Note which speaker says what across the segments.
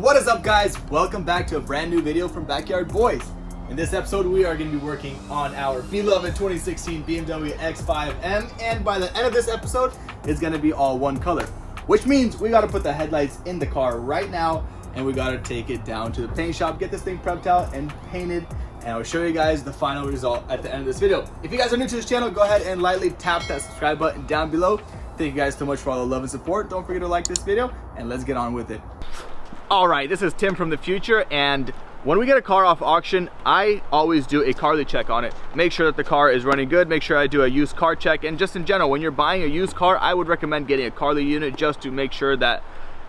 Speaker 1: What is up, guys? Welcome back to a brand new video from Backyard Boys. In this episode we are going to be working on our beloved 2016 BMW X5M, and by the end of this episode it's going to be all one color, which means we got to put the headlights in the car right now and we got to take it down to the paint shop, get this thing prepped out and painted, and I'll show you guys the final result at the end of this video. If you guys are new to this channel, go ahead and lightly tap that subscribe button down below. Thank you guys so much for all the love and support. Don't forget to like this video and let's get on with it. All right, this is Tim from the future, and when we get a car off auction, I always do a Carly check on it. Make sure that the car is running good, make sure I do a used car check, and just in general, when you're buying a used car, I would recommend getting a Carly unit just to make sure that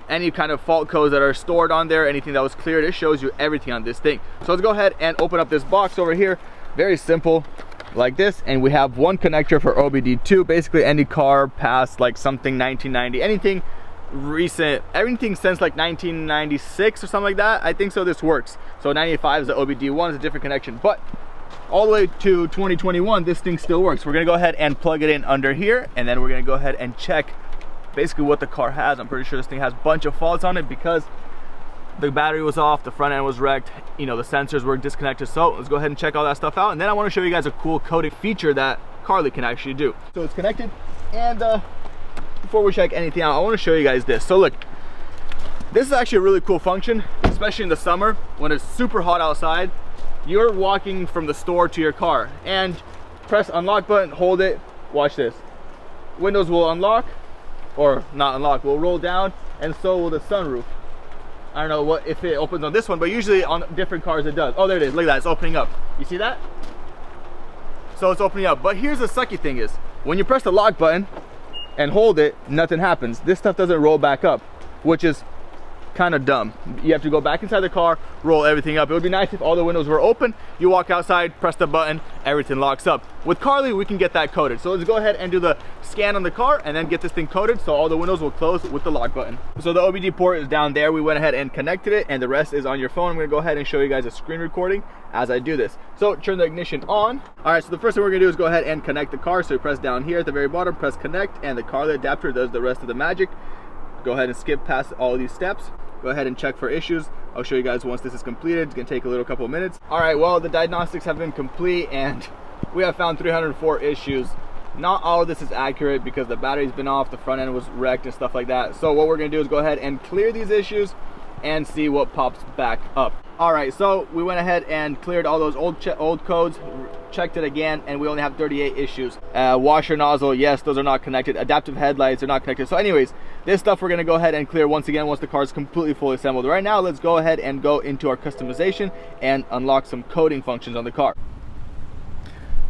Speaker 1: any kind of fault codes that are stored on there, anything that was cleared, it shows you everything on this thing. So let's go ahead and open up this box over here. Very simple, like this, and we have one connector for OBD2. Basically any car past like something 1990, anything recent, everything since like 1996 or something like that, I think so this works. So 95 is the OBD1, is a different connection, but all the way to 2021 this thing still works. We're gonna go ahead and plug it in under here, and then we're gonna go ahead and check basically what the car has. I'm pretty sure this thing has a bunch of faults on it because the battery was off, the front end was wrecked, you know, the sensors were disconnected. So let's go ahead and check all that stuff out, and then I want to show you guys a cool coding feature that Carly can actually do. So it's connected, and before we check anything out, I want to show you guys this. So look, this is actually a really cool function, especially in the summer when it's super hot outside. You're walking from the store to your car and press unlock button, hold it, watch this. Windows will unlock, or not unlock, will roll down, and so will the sunroof. I don't know what if it opens on this one, but usually on different cars it does. Oh, there it is, look at that, it's opening up. You see that? So it's opening up. But here's the sucky thing is, when you press the lock button and hold it, nothing happens. This stuff doesn't roll back up, which is kind of dumb. You have to go back inside the car, roll everything up. It would be nice if all the windows were open, you walk outside, press the button, everything locks up. With Carly, we can get that coded. So let's go ahead and do the scan on the car and then get this thing coded so all the windows will close with the lock button. So the OBD port is down there. We went ahead and connected it, and the rest is on your phone. I'm gonna go ahead and show you guys a screen recording as I do this. So turn the ignition on. All right, so the first thing we're gonna do is go ahead and connect the car. So you press down here at the very bottom, press connect, and the Carly adapter does the rest of the magic. Go ahead and skip past all of these steps. Go ahead and check for issues. I'll show you guys once this is completed. It's gonna take a little couple of minutes. All right, well, the diagnostics have been complete and we have found 304 issues. Not all of this is accurate because the battery's been off, the front end was wrecked and stuff like that. So what we're gonna do is go ahead and clear these issues and see what pops back up. All right, so we went ahead and cleared all those old codes, checked it again, and we only have 38 issues. Washer nozzle, yes, those are not connected. Adaptive headlights are not connected. So anyways, this stuff we're gonna go ahead and clear once again once the car is completely fully assembled. Right now, let's go ahead and go into our customization and unlock some coding functions on the car.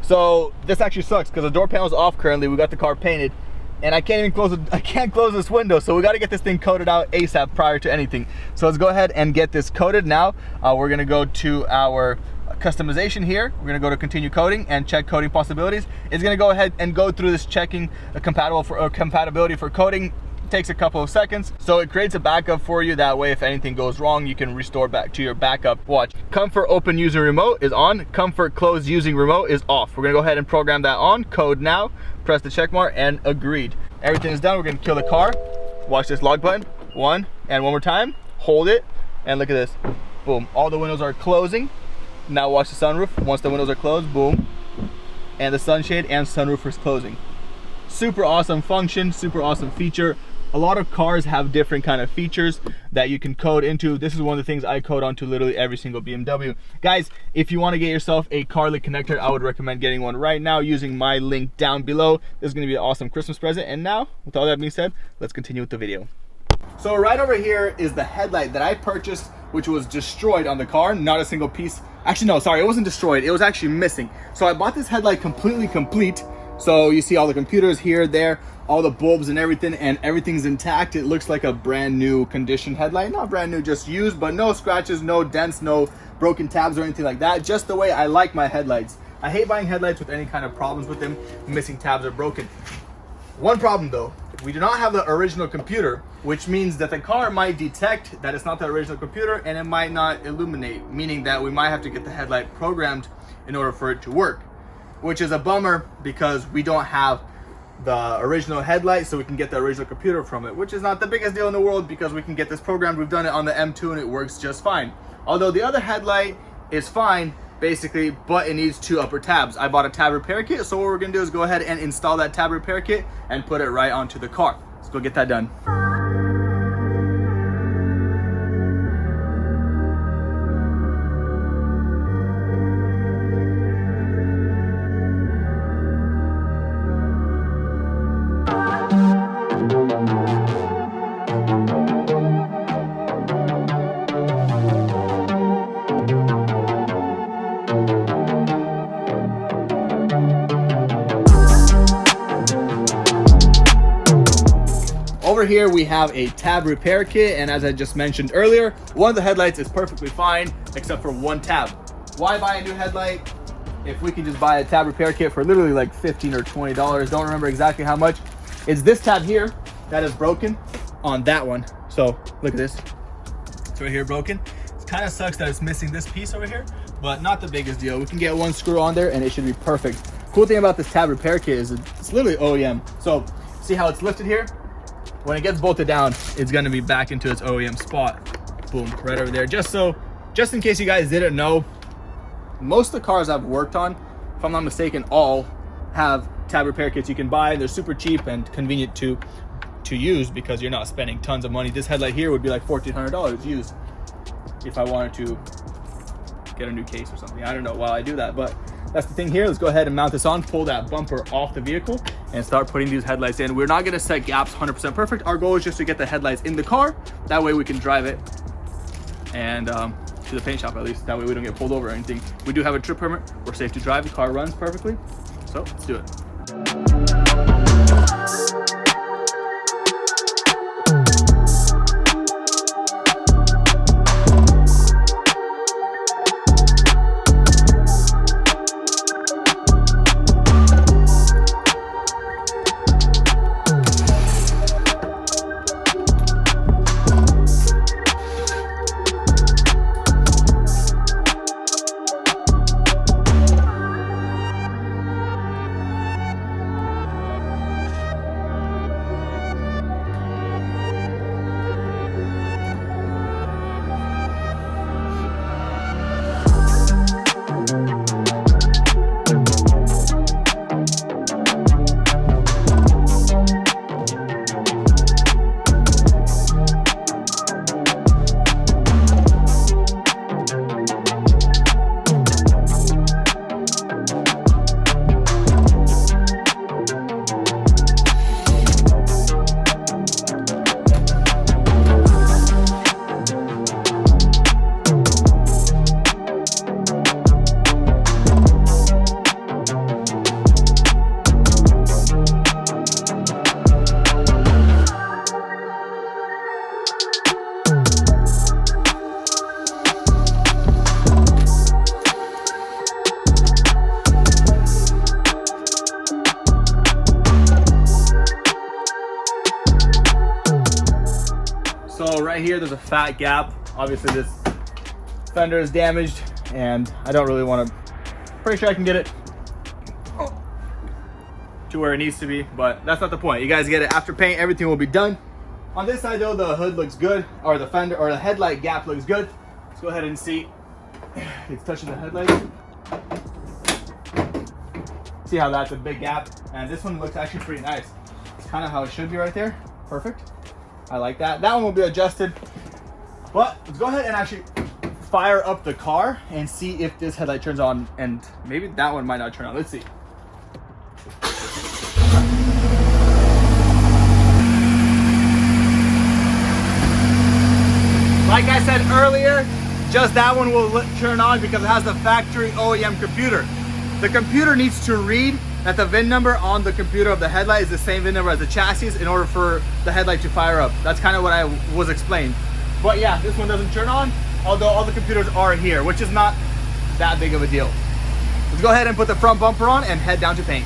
Speaker 1: So this actually sucks because the door panel is off currently. We got the car painted, and I can't close this window, so we got to get this thing coded out ASAP prior to anything. So let's go ahead and get this coded now. We're gonna go to our customization here. We're gonna go to continue coding and check coding possibilities. It's gonna go ahead and go through this checking compatibility for coding. It takes a couple of seconds, so it creates a backup for you. That way if anything goes wrong, you can restore back to your backup. Watch. Comfort open using remote is on, comfort close using remote is off. We're gonna go ahead and program that on. Code now, press the check mark, and agreed. Everything is done. We're gonna kill the car. Watch this log button, one more time, hold it, and look at this, boom, all the windows are closing. Now watch the sunroof. Once the windows are closed, boom, and the sunshade and sunroof is closing. Super awesome function, super awesome feature. A lot of cars have different kind of features that you can code into. This is one of the things I code onto literally every single BMW. Guys, if you want to get yourself a Carly connector, I would recommend getting one right now using my link down below. This is going to be an awesome Christmas present. And now, with all that being said, let's continue with the video. So right over here is the headlight that I purchased, which was destroyed on the car. Not a single piece. Actually, no, sorry, it wasn't destroyed. It was actually missing. So I bought this headlight completely complete. So you see all the computers here, there, all the bulbs and everything's intact. It looks like a brand new condition headlight. Not brand new, just used, but no scratches, no dents, no broken tabs or anything like that. Just the way I like my headlights. I hate buying headlights with any kind of problems with them, missing tabs or broken. One problem though, we do not have the original computer, which means that the car might detect that it's not the original computer and it might not illuminate, meaning that we might have to get the headlight programmed in order for it to work, which is a bummer because we don't have the original headlight so we can get the original computer from it, which is not the biggest deal in the world because we can get this programmed. We've done it on the M2 and it works just fine. Although the other headlight is fine basically, but it needs 2 upper tabs. I bought a tab repair kit, so what we're gonna do is go ahead and install that tab repair kit and put it right onto the car. Let's go get that done. Over here we have a tab repair kit, and as I just mentioned earlier, one of the headlights is perfectly fine except for one tab. Why buy a new headlight if we can just buy a tab repair kit for literally like $15 or $20? Don't remember exactly how much. It's this tab here that is broken on that one. So look at this, it's right here broken. It kind of sucks that it's missing this piece over here, but not the biggest deal. We can get one screw on there and it should be perfect. Cool thing about this tab repair kit is it's literally OEM. So see how it's lifted here? When it gets bolted down, it's gonna be back into its OEM spot. Boom, right over there. Just in case you guys didn't know, most of the cars I've worked on, if I'm not mistaken, all have tab repair kits you can buy. They're super cheap and convenient to use because you're not spending tons of money. This headlight here would be like $1,400 used if I wanted to get a new case or something. I don't know why I do that, but that's the thing here. Let's go ahead and mount this on, pull that bumper off the vehicle, and start putting these headlights in. We're not gonna set gaps 100% perfect. Our goal is just to get the headlights in the car. That way we can drive it and to the paint shop at least. That way we don't get pulled over or anything. We do have a trip permit. We're safe to drive. The car runs perfectly. So let's do it. So right here, there's a fat gap. Obviously this fender is damaged and I don't really want to, pretty sure I can get it to where it needs to be, but that's not the point. You guys get it after paint, everything will be done. On this side though, the hood looks good, or the fender or the headlight gap looks good. Let's go ahead and see. It's touching the headlight. See how that's a big gap, and this one looks actually pretty nice. It's kind of how it should be right there. Perfect. I like that. That one will be adjusted. But let's go ahead and actually fire up the car and see if this headlight turns on, and maybe that one might not turn on. Let's see. Like I said earlier, just that one will turn on because it has the factory OEM computer. The computer needs to read that the VIN number on the computer of the headlight is the same VIN number as the chassis in order for the headlight to fire up. That's kind of what I was explained. But yeah, this one doesn't turn on, although all the computers are here, which is not that big of a deal. Let's go ahead and put the front bumper on and head down to paint.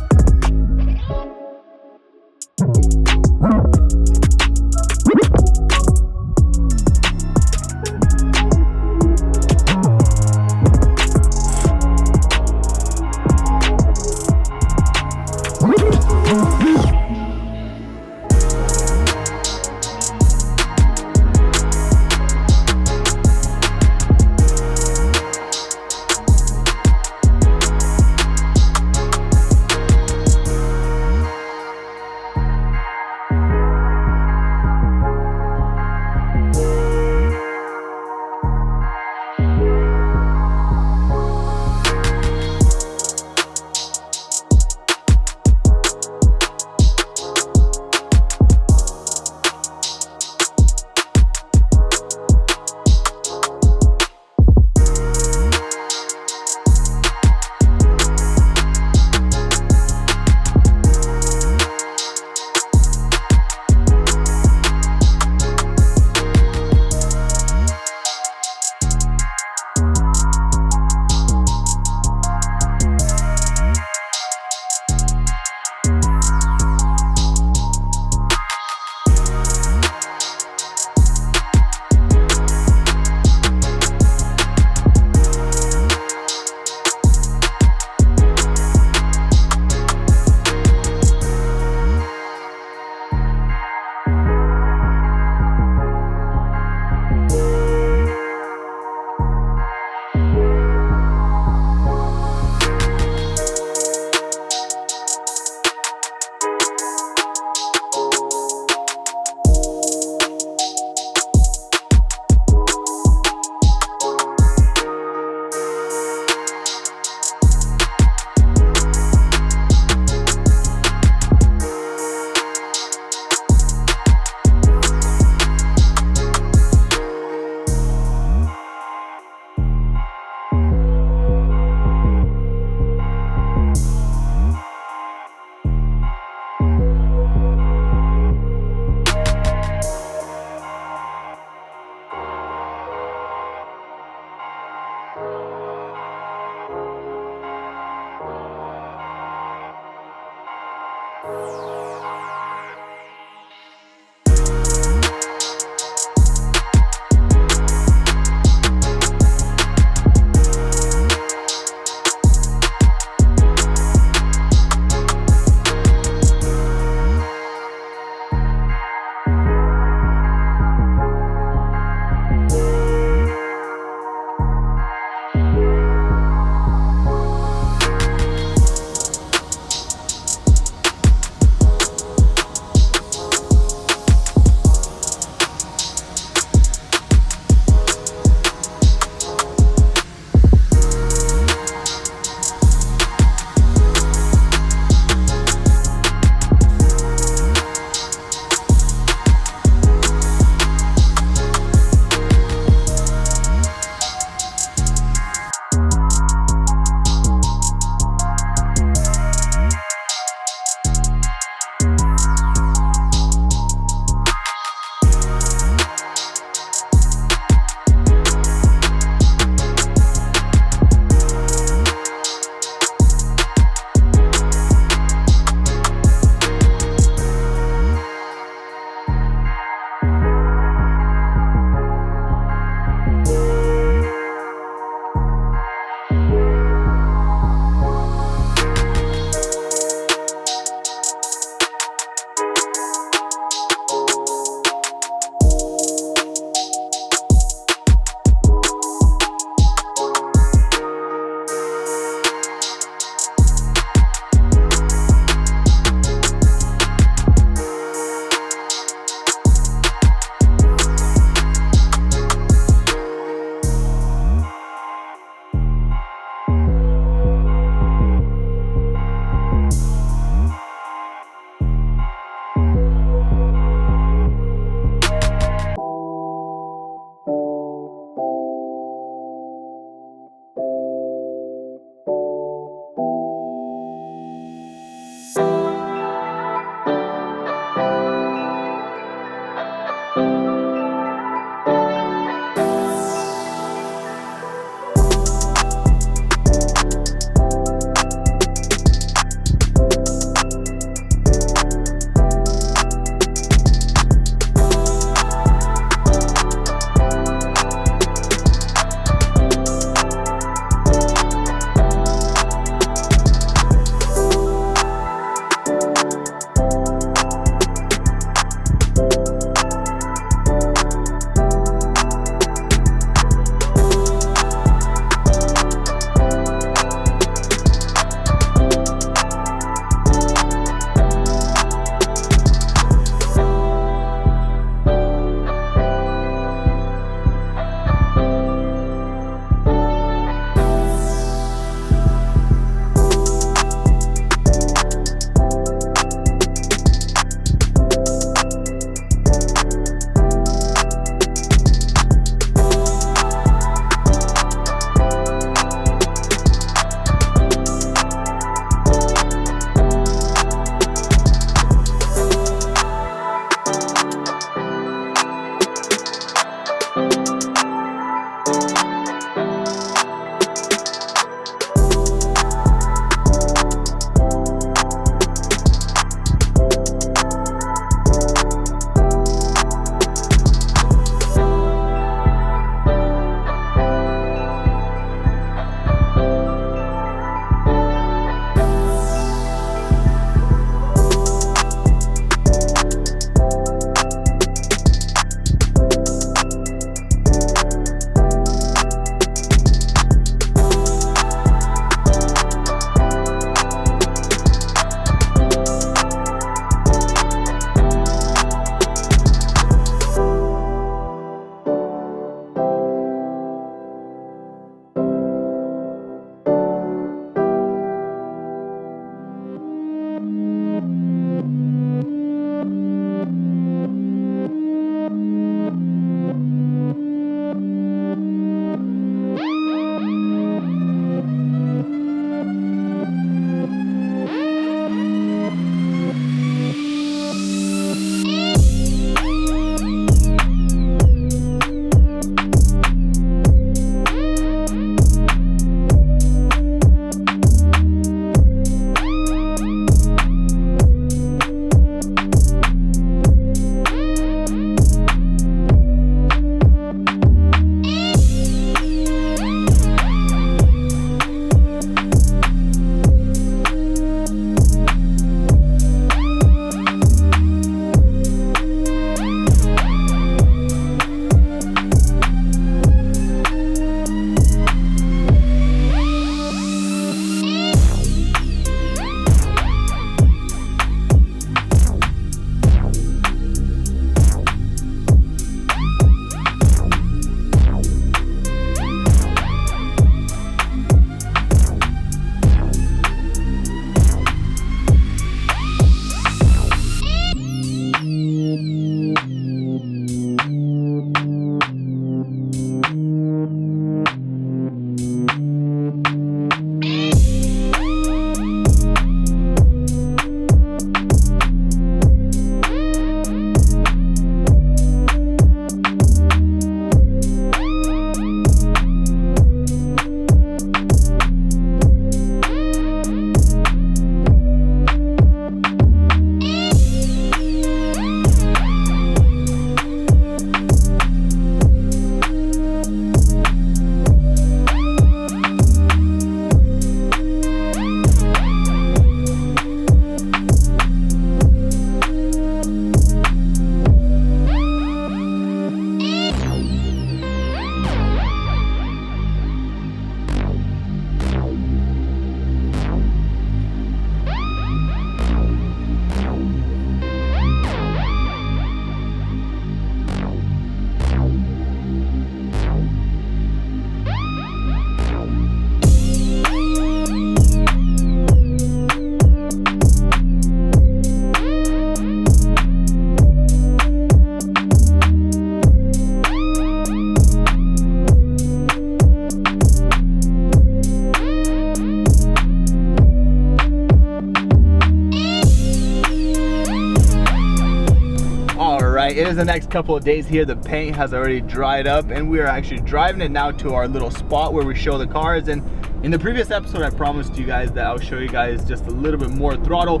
Speaker 1: it is the next couple of days here. The paint has already dried up and we are actually driving it now to our little spot where we show the cars. And in the previous episode, I promised you guys that I'll show you guys just a little bit more throttle.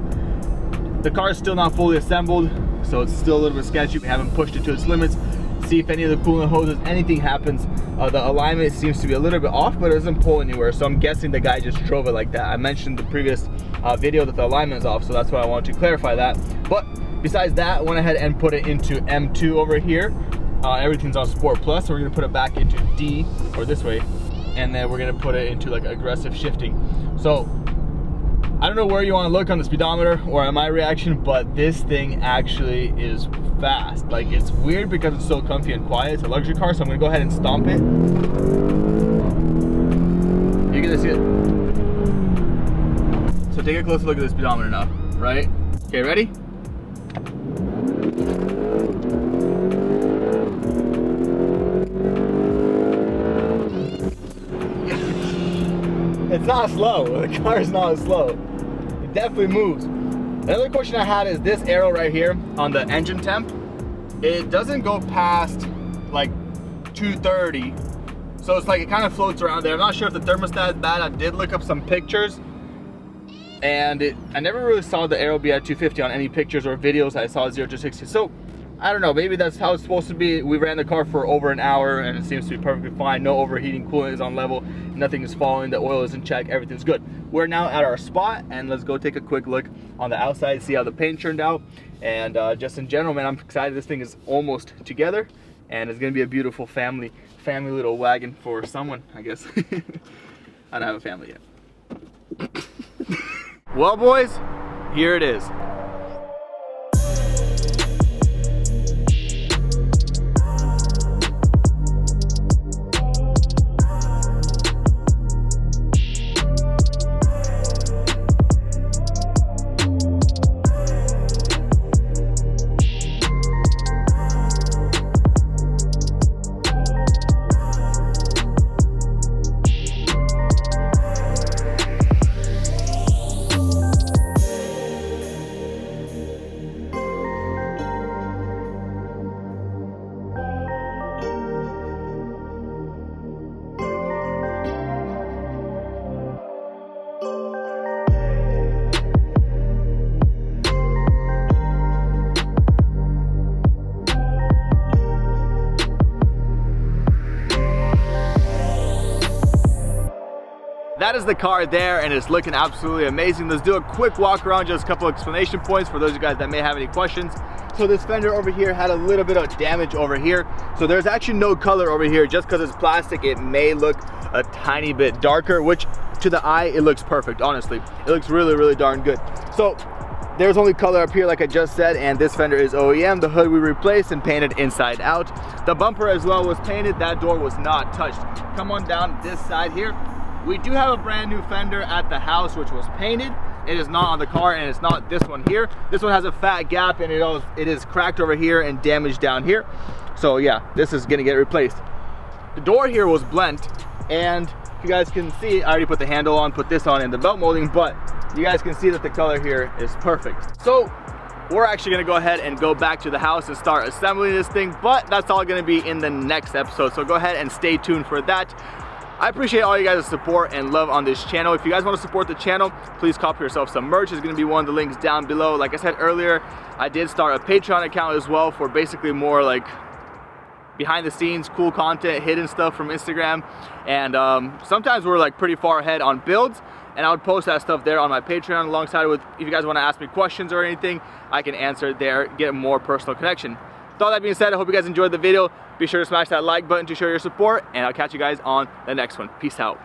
Speaker 1: The car is still not fully assembled, so it's still a little bit sketchy. We haven't pushed it to its limits. See if any of the coolant hoses, anything happens. The alignment seems to be a little bit off, but it doesn't pull anywhere. So I'm guessing the guy just drove it like that. I mentioned in the previous video that the alignment is off, so that's why I wanted to clarify that. But besides that, I went ahead and put it into M2 over here. Everything's on Sport Plus, so we're gonna put it back into D, or this way, and then we're gonna put it into like aggressive shifting. So I don't know where you want to look on the speedometer or on my reaction, but this thing actually is fast. Like, it's weird because it's so comfy and quiet. It's a luxury car, so I'm gonna go ahead and stomp it. You can see it. So take a closer look at the speedometer now, right? Okay, ready? It's not slow. The car is not slow. It definitely moves. Another question I had is this arrow right here on the engine temp. It doesn't go past like 230. So it's like it kind of floats around there. I'm not sure if the thermostat is bad. I did look up some pictures and I never really saw the arrow be at 250 on any pictures or videos. I saw 0 to 60. So I don't know, maybe that's how it's supposed to be. We ran the car for over an hour and it seems to be perfectly fine. No overheating, coolant is on level, nothing is falling, the oil is in check, everything's good. We're now at our spot and let's go take a quick look on the outside, see how the paint turned out. And just in general, man, I'm excited. This thing is almost together and it's gonna be a beautiful family little wagon for someone, I guess. I don't have a family yet. Well, boys, here it is. That is the car there and it's looking absolutely amazing. Let's do a quick walk around, just a couple explanation points for those of you guys that may have any questions. So this fender over here had a little bit of damage over here. So there's actually no color over here. Just because it's plastic, it may look a tiny bit darker, which to the eye, it looks perfect, honestly. It looks really, really darn good. So there's only color up here like I just said, and this fender is OEM. The hood we replaced and painted inside out. The bumper as well was painted. That door was not touched. Come on down this side here. We do have a brand new fender at the house which was painted. It is not on the car and it's not this one here. This one has a fat gap and it is cracked over here and damaged down here. So yeah, this is gonna get replaced. The door here was blent and you guys can see, I already put the handle on, put this on in the belt molding, but you guys can see that the color here is perfect. So we're actually gonna go ahead and go back to the house and start assembling this thing, but that's all gonna be in the next episode. So go ahead and stay tuned for that. I appreciate all you guys' support and love on this channel. If you guys want to support the channel, please copy yourself some merch. It's going to be one of the links down below. Like I said earlier, I did start a Patreon account as well for basically more like behind the scenes, cool content, hidden stuff from Instagram. And sometimes we're like pretty far ahead on builds, and I would post that stuff there on my Patreon alongside with, if you guys want to ask me questions or anything, I can answer it there, get a more personal connection. With all that being said, I hope you guys enjoyed the video. Be sure to smash that like button to show your support, and I'll catch you guys on the next one. Peace out.